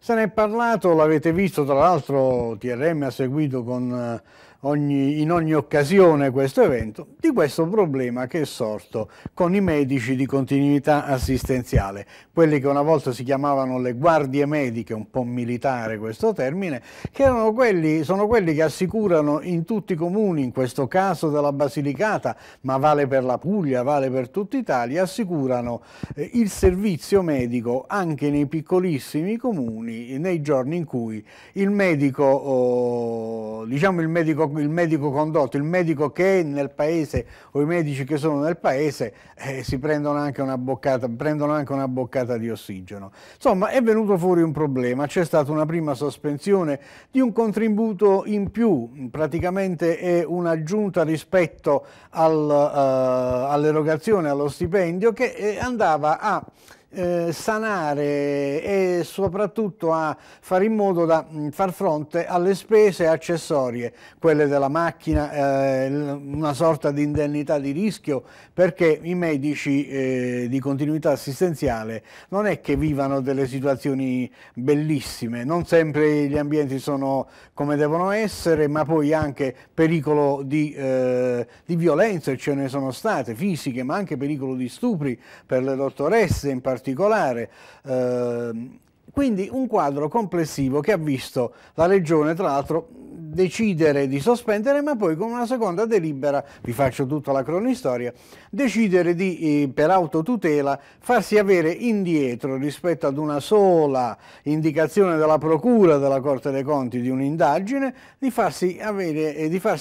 Se ne è parlato, l'avete visto, tra l'altro TRM ha seguito con in ogni occasione questo evento, di questo problema che è sorto con i medici di continuità assistenziale, quelli che una volta si chiamavano le guardie mediche, un po' militare questo termine, che sono quelli che assicurano in tutti i comuni, in questo caso della Basilicata, ma vale per la Puglia, vale per tutta Italia, assicurano il servizio medico anche nei piccolissimi comuni nei giorni in cui il medico, diciamo il medico condotto, il medico che è nel paese o i medici che sono nel paese si prendono anche una boccata di ossigeno. Insomma, è venuto fuori un problema, c'è stata una prima sospensione di un contributo in più, praticamente è un'aggiunta rispetto all'erogazione, allo stipendio, che andava a sanare e soprattutto a fare in modo da far fronte alle spese accessorie, quelle della macchina, una sorta di indennità di rischio, perché i medici di continuità assistenziale non è che vivano delle situazioni bellissime, non sempre gli ambienti sono come devono essere, ma poi anche pericolo di violenze ce ne sono state, fisiche, ma anche pericolo di stupri per le dottoresse in particolare. Quindi un quadro complessivo che ha visto la Regione, tra l'altro, decidere di sospendere, ma poi con una seconda delibera, vi faccio tutta la cronistoria, decidere di, per autotutela, farsi avere indietro rispetto ad una sola indicazione della Procura della Corte dei Conti di un'indagine, di farsi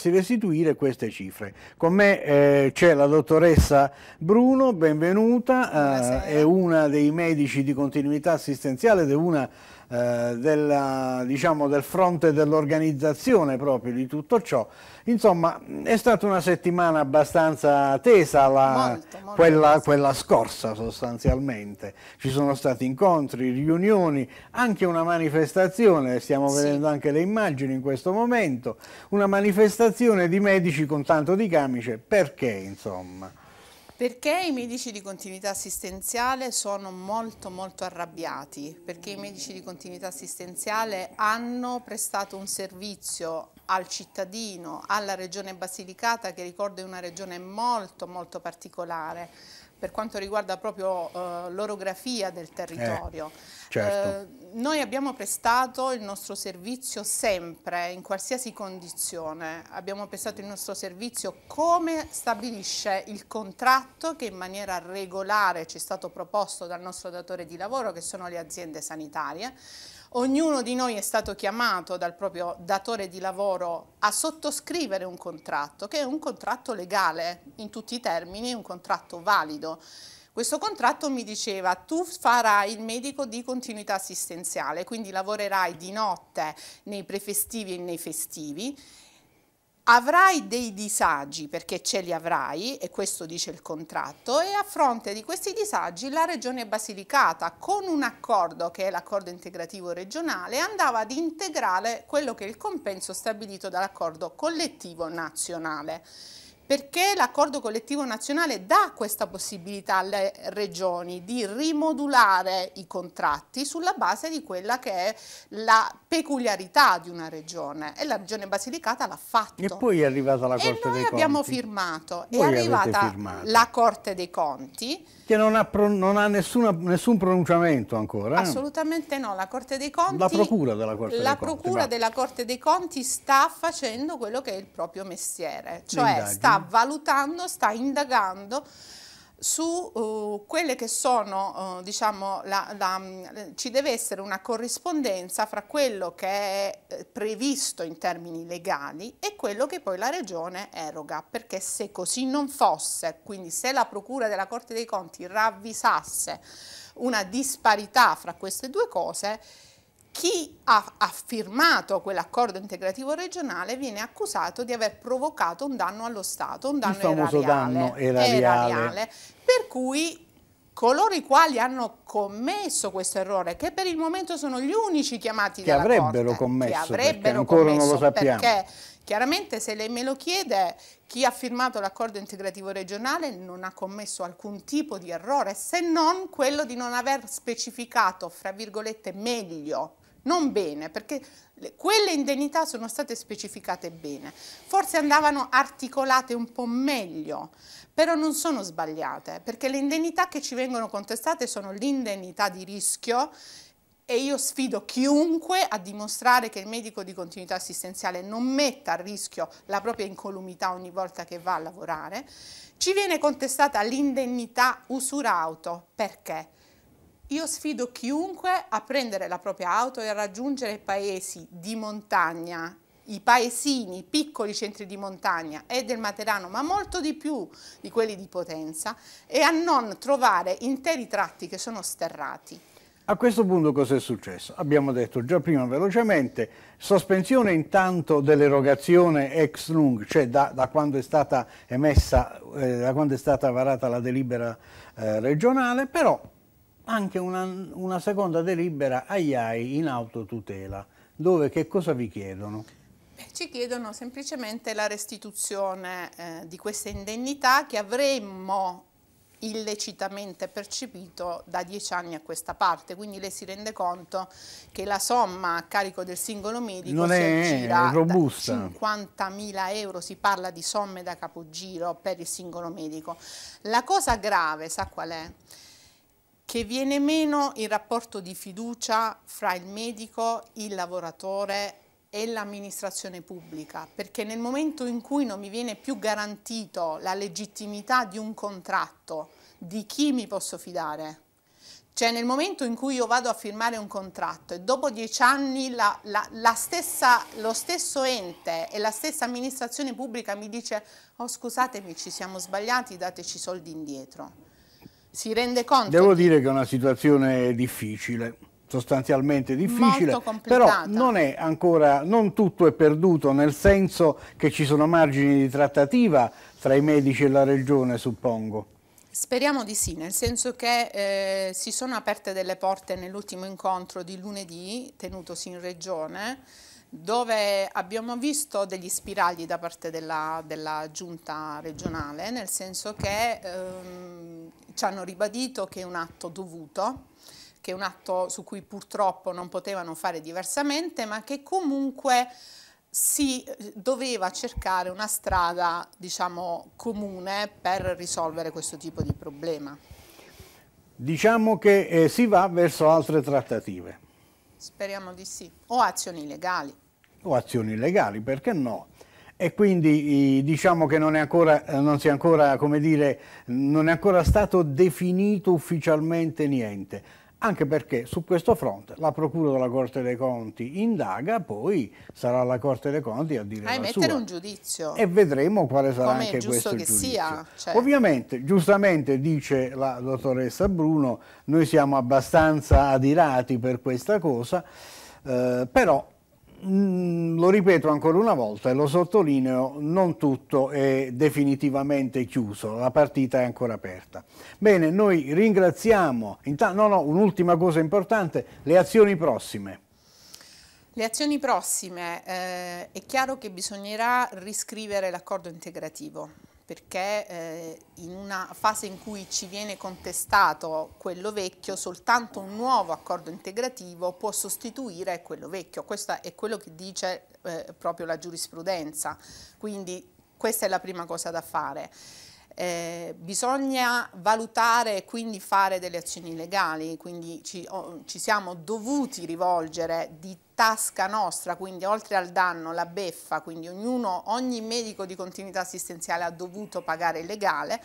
restituire queste cifre. Con me c'è la dottoressa Bruno, benvenuta, è una dei medici di continuità assistenziale ed è una del fronte dell'organizzazione proprio di tutto ciò. Insomma, è stata una settimana abbastanza tesa, quella scorsa sostanzialmente. Ci sono stati incontri, riunioni, anche una manifestazione, stiamo vedendo anche le immagini in questo momento, una manifestazione di medici con tanto di camice. Perché, insomma? Perché i medici di continuità assistenziale sono molto arrabbiati, perché i medici di continuità assistenziale hanno prestato un servizio al cittadino, alla regione Basilicata, che ricordo è una regione molto particolare per quanto riguarda proprio l'orografia del territorio. Certo. Noi abbiamo prestato il nostro servizio sempre, in qualsiasi condizione. Abbiamo prestato il nostro servizio come stabilisce il contratto che in maniera regolare ci è stato proposto dal nostro datore di lavoro, che sono le aziende sanitarie. Ognuno di noi è stato chiamato dal proprio datore di lavoro a sottoscrivere un contratto, che è un contratto legale in tutti i termini, un contratto valido. Questo contratto mi diceva: tu farai il medico di continuità assistenziale, quindi lavorerai di notte nei prefestivi e nei festivi, avrai dei disagi, perché ce li avrai, e questo dice il contratto, e a fronte di questi disagi la Regione Basilicata, con un accordo che è l'accordo integrativo regionale, andava ad integrare quello che è il compenso stabilito dall'accordo collettivo nazionale. Perché l'accordo collettivo nazionale dà questa possibilità alle regioni di rimodulare i contratti sulla base di quella che è la peculiarità di una regione, e la regione Basilicata l'ha fatto. E poi è arrivata la Corte dei Conti. E noi abbiamo firmato, Voi è arrivata la Corte dei Conti. Che non ha nessun pronunciamento ancora. Assolutamente no, la Corte dei Conti... La Procura della Corte dei Conti. La Procura della Corte dei Conti sta facendo quello che è il proprio mestiere, cioè sta valutando, sta indagando su quelle che sono, diciamo, ci deve essere una corrispondenza fra quello che è previsto in termini legali e quello che poi la Regione eroga, perché se così non fosse, quindi se la Procura della Corte dei Conti ravvisasse una disparità fra queste due cose, chi ha firmato quell'accordo integrativo regionale viene accusato di aver provocato un danno allo Stato, un danno erariale, per cui coloro i quali hanno commesso questo errore, che per il momento sono gli unici chiamati dalla Corte, che avrebbero commesso, perché ancora non lo sappiamo, perché Chiaramente se lei me lo chiede, chi ha firmato l'accordo integrativo regionale non ha commesso alcun tipo di errore, se non quello di non aver specificato, fra virgolette, meglio, non bene, perché quelle indennità sono state specificate bene, forse andavano articolate un po' meglio, però non sono sbagliate, perché le indennità che ci vengono contestate sono l'indennità di rischio, e io sfido chiunque a dimostrare che il medico di continuità assistenziale non metta a rischio la propria incolumità ogni volta che va a lavorare. Ci viene contestata l'indennità usurauto, perché? Io sfido chiunque a prendere la propria auto e a raggiungere paesi di montagna, i paesini, i piccoli centri di montagna e del Materano, ma molto di più di quelli di Potenza, e a non trovare interi tratti che sono sterrati. A questo punto cosa è successo? Abbiamo detto già prima velocemente, sospensione intanto dell'erogazione ex nunc, cioè da quando è stata emessa, da quando è stata varata la delibera regionale, però anche una seconda delibera AIAI in autotutela, dove che cosa vi chiedono? Ci chiedono semplicemente la restituzione di queste indennità che avremmo illecitamente percepito da 10 anni a questa parte, quindi lei si rende conto che la somma a carico del singolo medico non si è aggira robusta. 50.000 euro, si parla di somme da capogiro per il singolo medico. La cosa grave, sa qual è? Che viene meno il rapporto di fiducia fra il medico, il lavoratore e l'amministrazione pubblica, perché nel momento in cui non mi viene più garantito la legittimità di un contratto, di chi mi posso fidare? Cioè nel momento in cui io vado a firmare un contratto e dopo 10 anni lo stesso ente e la stessa amministrazione pubblica mi dice «Oh scusatemi, ci siamo sbagliati, dateci soldi indietro». Si rende conto? Devo dire che è una situazione difficile. Sostanzialmente difficile, però non è ancora, non tutto è perduto, nel senso che ci sono margini di trattativa tra i medici e la regione, suppongo. Speriamo di sì, nel senso che si sono aperte delle porte nell'ultimo incontro di lunedì tenutosi in regione, dove abbiamo visto degli spiragli da parte della giunta regionale, nel senso che ci hanno ribadito che è un atto dovuto, che è un atto su cui purtroppo non potevano fare diversamente, ma che comunque si doveva cercare una strada, diciamo, comune per risolvere questo tipo di problema. Diciamo che si va verso altre trattative. Speriamo di sì, o azioni legali. O azioni legali, perché no? E quindi diciamo che non è ancora, come dire, non è ancora stato definito ufficialmente niente. Anche perché su questo fronte la Procura della Corte dei Conti indaga, poi sarà la Corte dei Conti a dire la sua. A emettere un giudizio. E vedremo quale sarà anche questo giudizio. Sia, cioè. Ovviamente, giustamente dice la dottoressa Bruno, noi siamo abbastanza adirati per questa cosa, però lo ripeto ancora una volta e lo sottolineo, non tutto è definitivamente chiuso, la partita è ancora aperta. Bene, noi ringraziamo, un'ultima cosa importante, le azioni prossime. Le azioni prossime, è chiaro che bisognerà riscrivere l'accordo integrativo, perché in una fase in cui ci viene contestato quello vecchio, soltanto un nuovo accordo integrativo può sostituire quello vecchio. Questo è quello che dice proprio la giurisprudenza, quindi questa è la prima cosa da fare. Bisogna valutare e quindi fare delle azioni legali, quindi ci siamo dovuti rivolgere di tasca nostra, quindi oltre al danno, la beffa, quindi ogni medico di continuità assistenziale ha dovuto pagare il legale,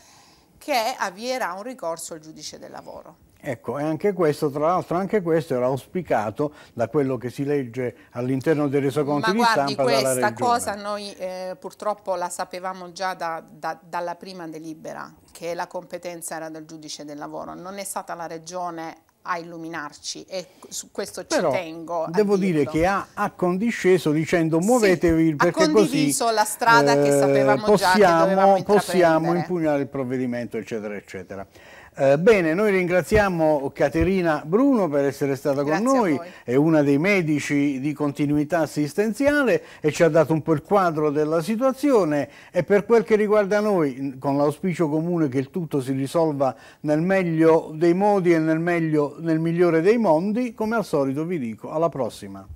che avvierà un ricorso al giudice del lavoro. Ecco, e anche questo, tra l'altro, anche questo era auspicato da quello che si legge all'interno dei resoconti di stampa dalla Regione. Ma guardi, questa cosa noi purtroppo la sapevamo già dalla prima delibera, che la competenza era del giudice del lavoro, non è stata la Regione a illuminarci e su questo ci tengo a devo dire che ha accondisceso dicendo muovetevi, sì, perché ha condiviso la strada che sapevamo già che dovevamo intraprendere. Possiamo impugnare il provvedimento, eccetera eccetera. Bene, noi ringraziamo Caterina Bruno per essere stata con noi, è una dei medici di continuità assistenziale e ci ha dato un po' il quadro della situazione, e per quel che riguarda noi, con l'auspicio comune che il tutto si risolva nel meglio dei modi e nel migliore dei mondi, come al solito vi dico alla prossima.